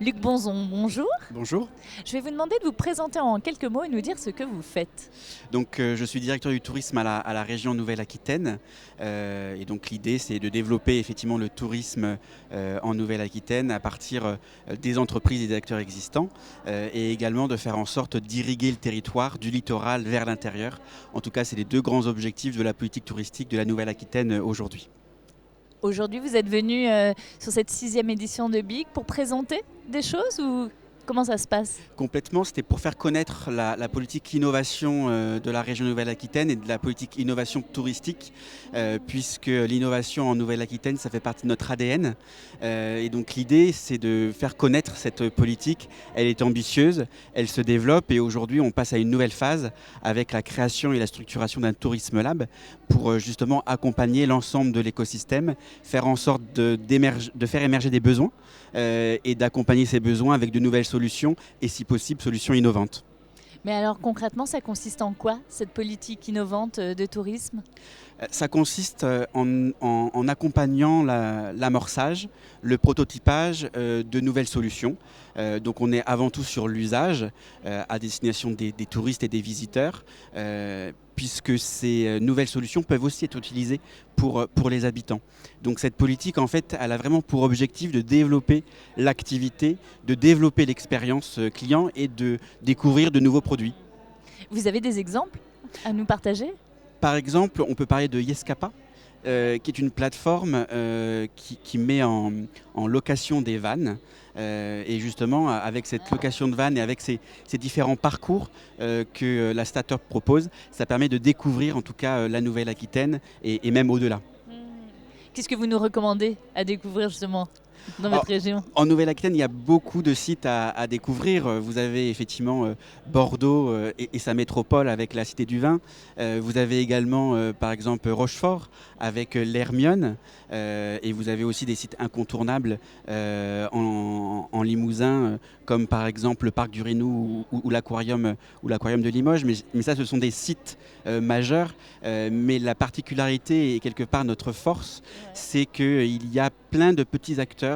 Luc Bonzon, bonjour. Bonjour. Je vais vous demander de vous présenter en quelques mots et nous dire ce que vous faites. Donc, je suis directeur du tourisme à la région Nouvelle-Aquitaine. Et donc l'idée, c'est de développer effectivement le tourisme en Nouvelle-Aquitaine à partir des entreprises et des acteurs existants, et également de faire en sorte d'irriguer le territoire du littoral vers l'intérieur. En tout cas, c'est les deux grands objectifs de la politique touristique de la Nouvelle-Aquitaine aujourd'hui. Aujourd'hui, vous êtes venu sur cette 6e édition de BIC pour présenter des choses ou comment ça se passe? Complètement, c'était pour faire connaître la politique innovation de la région Nouvelle-Aquitaine et de la politique innovation touristique, puisque l'innovation en Nouvelle-Aquitaine, ça fait partie de notre ADN. Et donc l'idée, c'est de faire connaître cette politique. Elle est ambitieuse, elle se développe et aujourd'hui, on passe à une nouvelle phase avec la création et la structuration d'un tourisme lab pour justement accompagner l'ensemble de l'écosystème, faire en sorte de faire émerger des besoins et d'accompagner ces besoins avec de nouvelles solutions et si possible solutions innovantes. Mais alors concrètement, ça consiste en quoi, cette politique innovante de tourisme? Ça consiste en accompagnant l'amorçage, le prototypage de nouvelles solutions. Donc on est avant tout sur l'usage à destination des touristes et des visiteurs, puisque ces nouvelles solutions peuvent aussi être utilisées pour les habitants. Donc cette politique, en fait, elle a vraiment pour objectif de développer l'activité, de développer l'expérience client et de découvrir de nouveaux produits. Vous avez des exemples à nous partager? Par exemple, on peut parler de Yescapa, qui est une plateforme qui met en location des vannes. Et justement, avec cette location de vannes et avec ces différents parcours que la start-up propose, ça permet de découvrir en tout cas la Nouvelle-Aquitaine et même au-delà. Qu'est-ce que vous nous recommandez à découvrir justement dans Alors, votre région? en Nouvelle-Aquitaine, il y a beaucoup de sites à découvrir. Vous avez effectivement Bordeaux et sa métropole avec la Cité du Vin. Vous avez également, par exemple, Rochefort avec l'Hermione. Et vous avez aussi des sites incontournables en Limousin, comme par exemple le Parc du Rénou ou l'Aquarium de Limoges. Mais ça, ce sont des sites majeurs. Mais la particularité et quelque part notre force, c'est qu'il y a plein de petits acteurs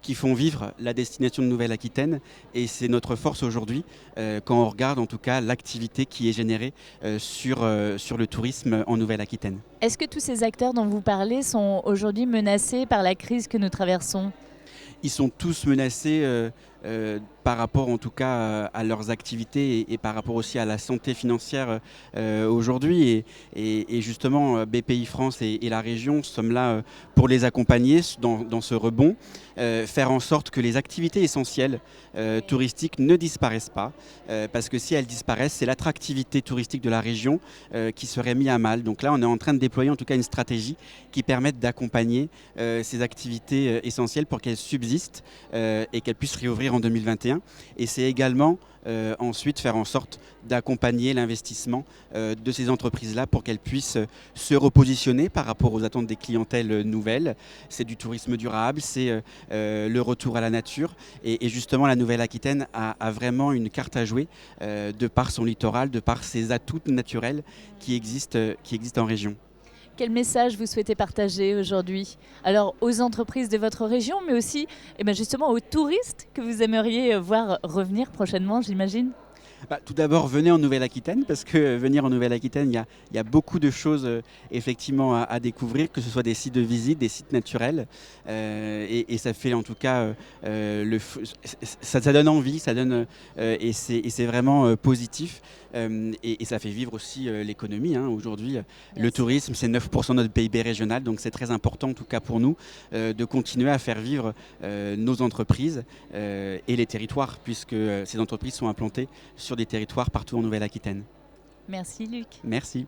qui font vivre la destination de Nouvelle-Aquitaine et c'est notre force aujourd'hui quand on regarde en tout cas l'activité qui est générée sur le tourisme en Nouvelle-Aquitaine. Est-ce que tous ces acteurs dont vous parlez sont aujourd'hui menacés par la crise que nous traversons? Ils sont tous menacés par rapport en tout cas à leurs activités et par rapport aussi à la santé financière aujourd'hui. Et justement, BPI France et la région sommes là pour les accompagner dans ce rebond, faire en sorte que les activités essentielles touristiques ne disparaissent pas, parce que si elles disparaissent, c'est l'attractivité touristique de la région qui serait mise à mal. Donc là, on est en train de déployer en tout cas une stratégie qui permette d'accompagner ces activités essentielles pour qu'elles subsistent et qu'elles puissent réouvrir en 2021. Et c'est également ensuite faire en sorte d'accompagner l'investissement de ces entreprises-là pour qu'elles puissent se repositionner par rapport aux attentes des clientèles nouvelles. C'est du tourisme durable, c'est le retour à la nature. Et justement, la Nouvelle-Aquitaine a vraiment une carte à jouer de par son littoral, de par ses atouts naturels qui existent en région. Quel message vous souhaitez partager aujourd'hui? Alors aux entreprises de votre région, mais aussi justement aux touristes que vous aimeriez voir revenir prochainement, j'imagine? Tout d'abord, venez en Nouvelle-Aquitaine, parce que venir en Nouvelle-Aquitaine, il y a beaucoup de choses effectivement à découvrir, que ce soit des sites de visite, des sites naturels. Et ça fait en tout cas, ça donne envie, ça donne, et c'est vraiment positif. Et ça fait vivre aussi l'économie. Aujourd'hui, le tourisme, c'est 9% de notre PIB régional, donc c'est très important en tout cas pour nous de continuer à faire vivre nos entreprises et les territoires, puisque ces entreprises sont implantées sur des territoires partout en Nouvelle-Aquitaine. Merci Luc. Merci.